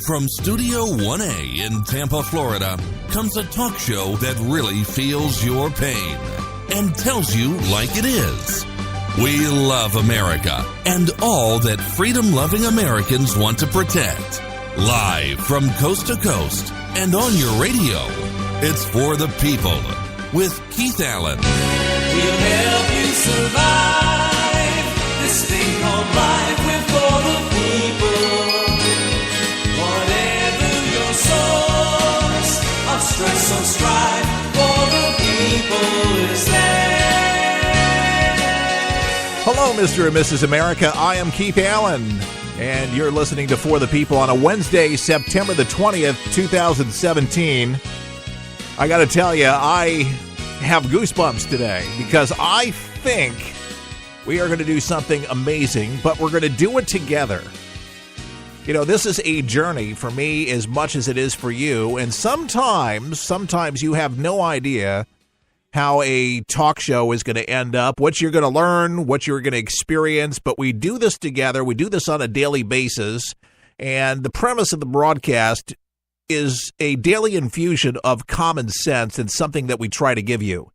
From Studio 1A in Tampa, Florida, comes a talk show that really feels your pain and tells you like it is. We love America and all that freedom-loving Americans want to protect. Live from coast to coast and on your radio, it's For the People with Keith Allen. We'll help you survive this thing called life. We're for the people. Whatever your source of stress or strife, for the people is there. Hello, Mr. and Mrs. America. I am Keith Allen, and you're listening to For the People on a Wednesday, September the 20th, 2017. I got to tell you, I have goosebumps today because I think we are going to do something amazing, but we're going to do it together. You know, this is a journey for me as much as it is for you, and sometimes you have no idea how a talk show is going to end up, what you're going to learn, what you're going to experience, but we do this together. We do this on a daily basis, and the premise of the broadcast is a daily infusion of common sense and something that we try to give you.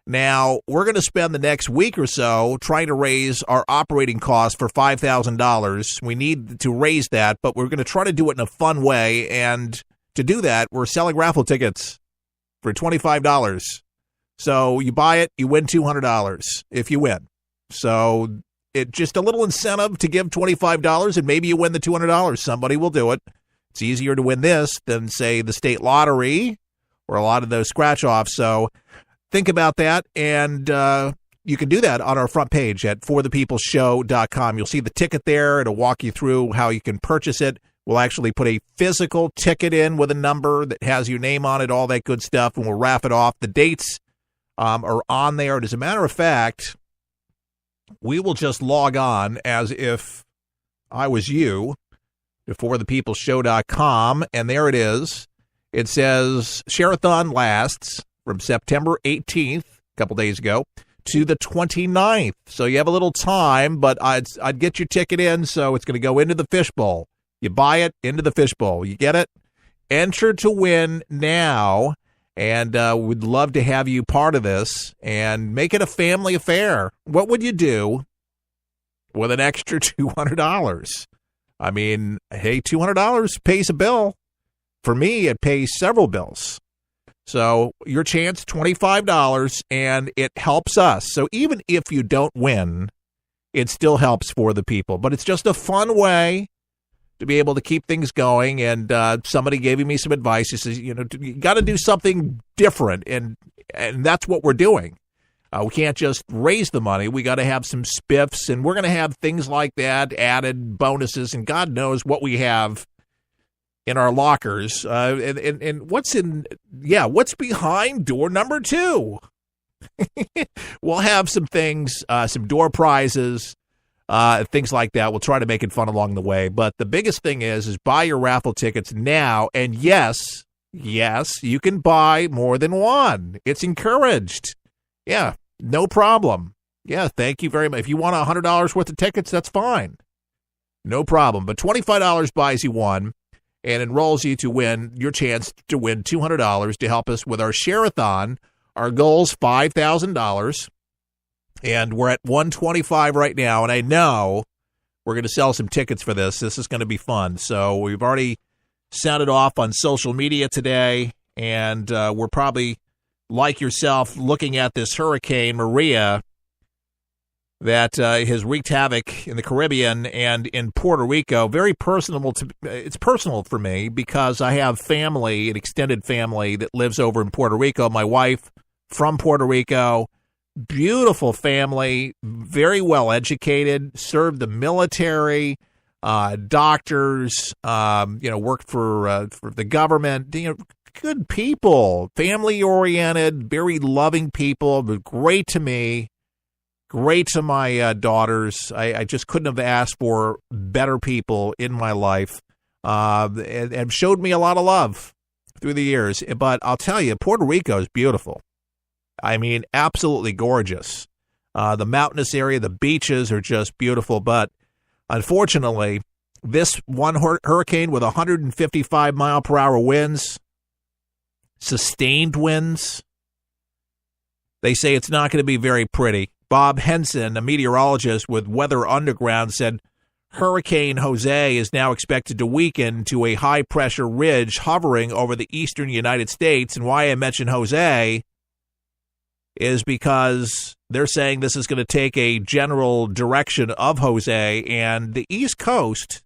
Now, we're going to spend the next week or so trying to raise our operating costs for $5,000. We need to raise that, but we're going to try to do it in a fun way, and to do that, we're selling raffle tickets for $25. So you buy it, you win $200 if you win. So it's just a little incentive to give $25, and maybe you win the $200. Somebody will do it. It's easier to win this than, say, the state lottery or a lot of those scratch-offs. So think about that, and you can do that on our front page at forthepeopleshow.com. You'll see the ticket there. It'll walk you through how you can purchase it. We'll actually put a physical ticket in with a number that has your name on it, all that good stuff, and we'll wrap it off. The dates are on there. And as a matter of fact, we will just log on as if I was you to forthepeopleshow.com, and there it is. It says Sharathon lasts from September 18th, a couple days ago, to the 29th. So you have a little time, but I'd get your ticket in, so it's going to go into the fishbowl. You buy it, into the fishbowl. You get it? Enter to win now, and we'd love to have you part of this and make it a family affair. What would you do with an extra $200? I mean, hey, $200 pays a bill. For me, it pays several bills. So your chance, $25, and it helps us. So even if you don't win, it still helps For the People. But it's just a fun way to be able to keep things going. And somebody gave me some advice. He says, you got to do something different, and that's what we're doing. We can't just raise the money. We got to have some spiffs, and we're going to have things like that, added bonuses, and God knows what we have in our lockers. And what's behind door number 2? We'll have some things, some door prizes, things like that. We'll try to make it fun along the way. But the biggest thing is buy your raffle tickets now. And yes, you can buy more than one. It's encouraged. Yeah, no problem. Yeah, thank you very much. If you want $100 worth of tickets, that's fine. No problem. But $25 buys you one and enrolls you to win your chance to win $200 to help us with our Sharathon. Our goal's $5,000, and we're at $125 right now, and I know we're going to sell some tickets for this. This is going to be fun. So we've already sounded off on social media today, and we're probably, like yourself, looking at this Hurricane Maria that has wreaked havoc in the Caribbean and in Puerto Rico. Very personal. It's personal for me because I have family, an extended family that lives over in Puerto Rico. My wife from Puerto Rico, beautiful family, very well educated, served the military, doctors, worked for the government. Good people, family oriented, very loving people, but great to me. Great to my daughters. I just couldn't have asked for better people in my life, and showed me a lot of love through the years. But I'll tell you, Puerto Rico is beautiful. I mean, absolutely gorgeous. The mountainous area, the beaches are just beautiful. But unfortunately, This one hurricane with 155 mile per hour winds, sustained winds. They say it's not going to be very pretty. Bob Henson, a meteorologist with Weather Underground, said Hurricane Jose is now expected to weaken to a high-pressure ridge hovering over the eastern United States. And why I mention Jose is because they're saying this is going to take a general direction of Jose, and the East Coast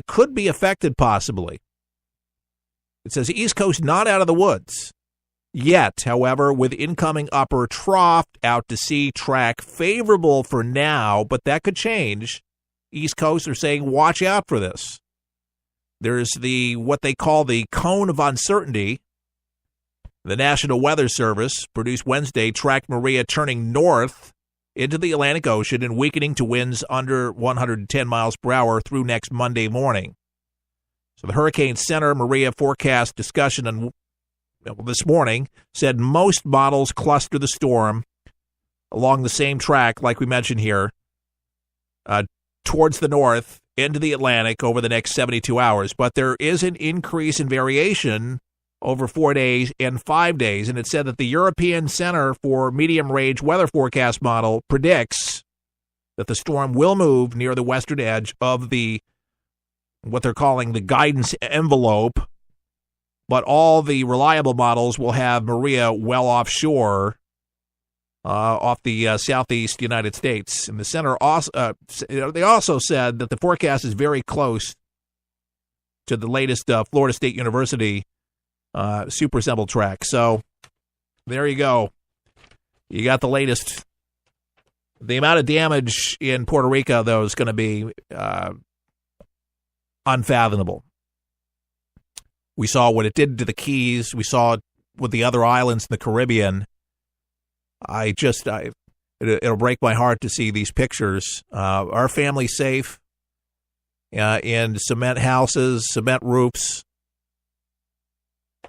could be affected possibly. It says East Coast not out of the woods yet, however, with incoming upper trough out to sea track favorable for now, but that could change. East Coast are saying watch out for this. There's what they call the cone of uncertainty. The National Weather Service produced Wednesday tracked Maria turning north into the Atlantic Ocean and weakening to winds under 110 miles per hour through next Monday morning. So the Hurricane Center Maria forecast discussion this morning said most models cluster the storm along the same track, like we mentioned here, towards the north into the Atlantic over the next 72 hours. But there is an increase in variation over 4 days and 5 days. And it said that the European Center for Medium Range Weather Forecast model predicts that the storm will move near the western edge of what they're calling the guidance envelope. But all the reliable models will have Maria well offshore, off the southeast United States. And the center also, they also said that the forecast is very close to the latest Florida State University super simple track. So there you go. You got the latest. The amount of damage in Puerto Rico, though, is going to be unfathomable. We saw what it did to the Keys. We saw it with the other islands in the Caribbean. It'll break my heart to see these pictures. Our family's safe in cement houses, cement roofs,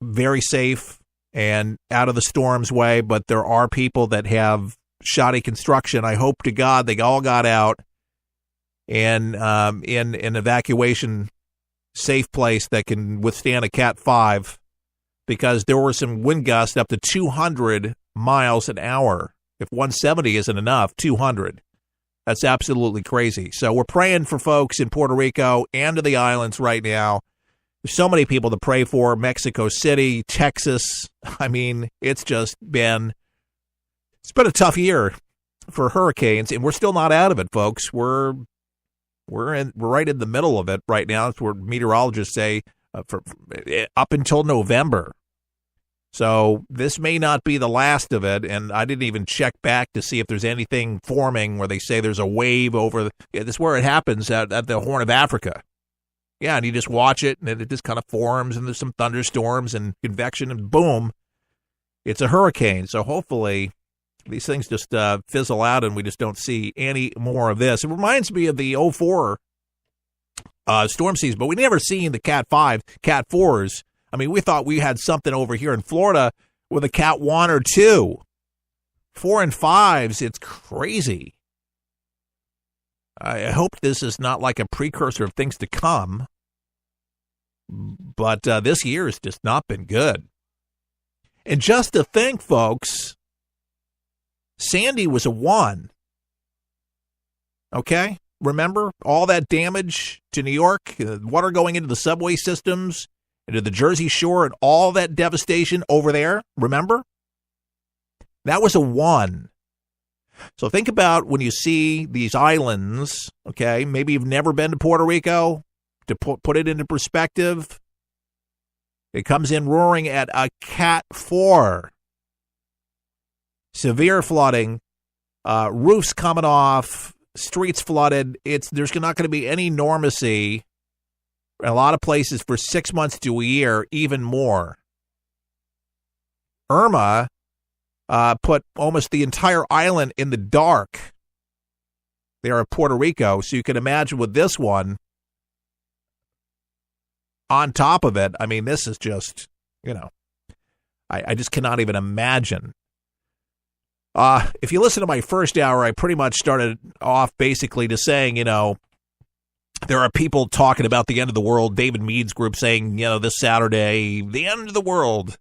very safe and out of the storm's way. But there are people that have shoddy construction. I hope to God they all got out and in an evacuation safe place that can withstand a Cat 5, because there were some wind gusts up to 200 miles an hour. If 170 isn't enough, 200. That's absolutely crazy. So we're praying for folks in Puerto Rico and to the islands right now. There's so many people to pray for. Mexico City, Texas. I mean, it's been a tough year for hurricanes, and we're still not out of it, folks. We're right in the middle of it right now. That's where meteorologists say up until November. So this may not be the last of it, and I didn't even check back to see if there's anything forming where they say there's a wave over. This is where it happens at the Horn of Africa. Yeah, and you just watch it, and it just kind of forms, and there's some thunderstorms and convection, and boom, it's a hurricane. So hopefully these things just fizzle out and we just don't see any more of this. It reminds me of the 2004 storm season, but we never seen the Cat 5, Cat 4s. I mean, we thought we had something over here in Florida with a Cat 1 or 2. 4 and 5s, it's crazy. I hope this is not like a precursor of things to come, but this year has just not been good. And just to think, folks, Sandy was a 1. Okay? Remember all that damage to New York, water going into the subway systems, into the Jersey Shore, and all that devastation over there? Remember? That was a 1. So think about when you see these islands, okay? Maybe you've never been to Puerto Rico. To put it into perspective, it comes in roaring at a Cat 4. Severe flooding, roofs coming off, streets flooded. There's not going to be any normalcy in a lot of places for 6 months to a year, even more. Irma put almost the entire island in the dark there at Puerto Rico. So you can imagine with this one on top of it. I mean, this is just, I just cannot even imagine. If you listen to my first hour, I pretty much started off basically to saying, there are people talking about the end of the world. David Mead's group saying, this Saturday, the end of the world.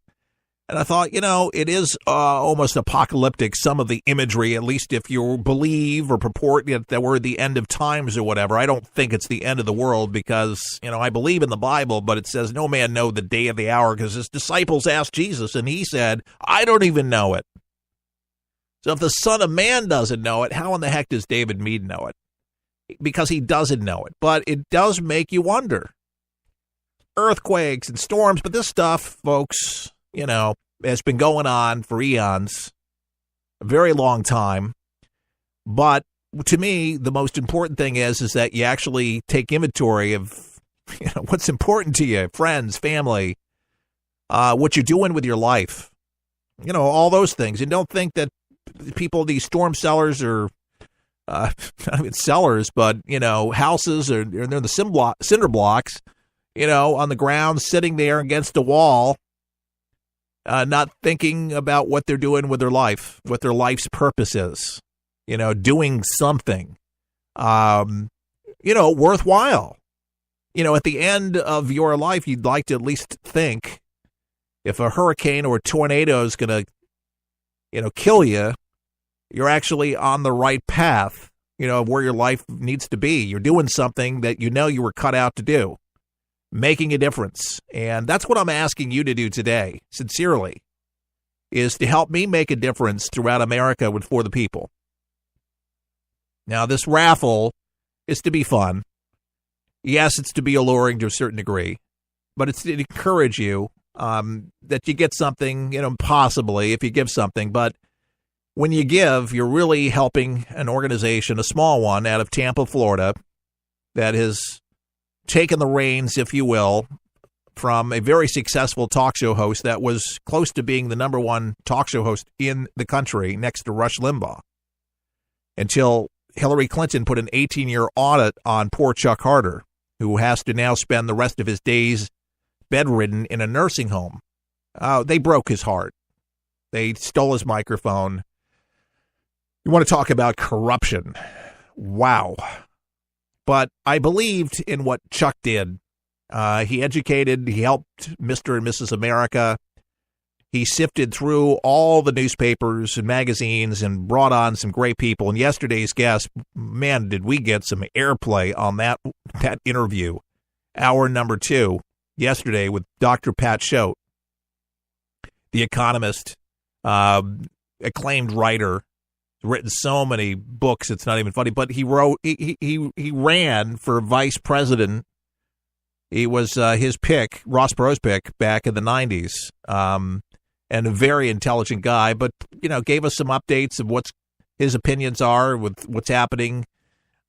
And I thought, it is almost apocalyptic, some of the imagery, at least if you believe or purport that we're the end of times or whatever. I don't think it's the end of the world because, I believe in the Bible, but it says no man know the day of the hour because his disciples asked Jesus, and he said, I don't even know it. So if the Son of Man doesn't know it, how in the heck does David Mead know it? Because he doesn't know it. But it does make you wonder. Earthquakes and storms, but this stuff, folks, has been going on for eons, a very long time. But to me, the most important thing is that you actually take inventory of what's important to you, friends, family, what you're doing with your life, all those things. And don't think that people, these storm sellers are not even sellers, but, houses or they're the cinder blocks, on the ground, sitting there against a wall, not thinking about what they're doing with their life, what their life's purpose is, doing something, worthwhile. At the end of your life, you'd like to at least think if a hurricane or a tornado is going to, kill you, you're actually on the right path, where your life needs to be. You're doing something that you were cut out to do, making a difference. And that's what I'm asking you to do today, sincerely, is to help me make a difference throughout America for the people. Now, this raffle is to be fun. Yes, it's to be alluring to a certain degree, but it's to encourage you that you get something, possibly if you give something. But when you give, you're really helping an organization, a small one out of Tampa, Florida, that has taken the reins, if you will, from a very successful talk show host that was close to being the number one talk show host in the country next to Rush Limbaugh, until Hillary Clinton put an 18-year audit on poor Chuck Harder, who has to now spend the rest of his days bedridden in a nursing home. They broke his heart. They stole his microphone. You want to talk about corruption? Wow. But I believed in what Chuck did. He educated, he helped Mr. and Mrs. America. He sifted through all the newspapers and magazines and brought on some great people. And yesterday's guest, man, did we get some airplay on that interview. Hour number 2, yesterday with Dr. Pat Choate, the economist, acclaimed writer, written so many books it's not even funny. But he ran for vice president. He was his pick, Ross Perot's pick, back in the 90s, and a very intelligent guy. But gave us some updates of what his opinions are with what's happening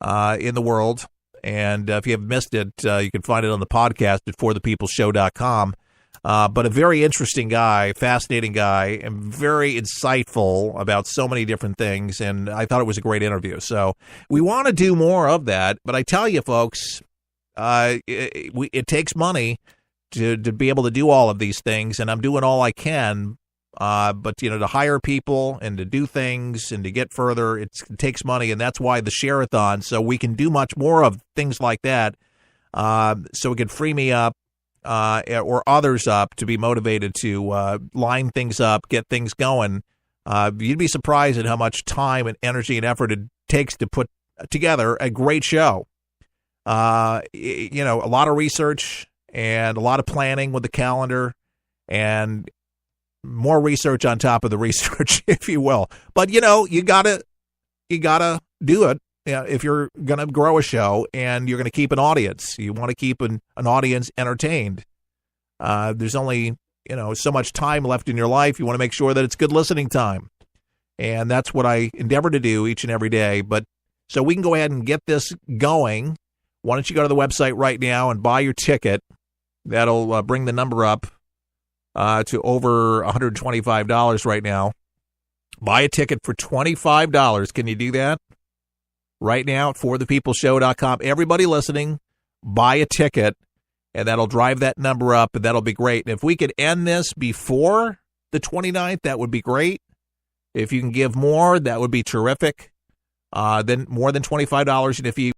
in the world. And if you have missed it, you can find it on the podcast at forthepeopleshow.com. But a very interesting guy, fascinating guy, and very insightful about so many different things. And I thought it was a great interview. So we want to do more of that. But I tell you, folks, it takes money to be able to do all of these things. And I'm doing all I can. But, to hire people and to do things and to get further, it takes money. And that's why the Sharathon, so we can do much more of things like that. So it can free me up. Or others up to be motivated to line things up, get things going. You'd be surprised at how much time and energy and effort it takes to put together a great show. A lot of research and a lot of planning with the calendar and more research on top of the research, if you will. But, you gotta do it. If you're going to grow a show and you're going to keep an audience, you want to keep an audience entertained. There's only, so much time left in your life. You want to make sure that it's good listening time. And that's what I endeavor to do each and every day. But so we can go ahead and get this going. Why don't you go to the website right now and buy your ticket? That'll bring the number up to over $125 right now. Buy a ticket for $25. Can you do that? Right now at forthepeopleshow.com. Everybody listening, buy a ticket, and that'll drive that number up, and that'll be great. And if we could end this before the 29th, that would be great. If you can give more, that would be terrific. Then more than $25. And if you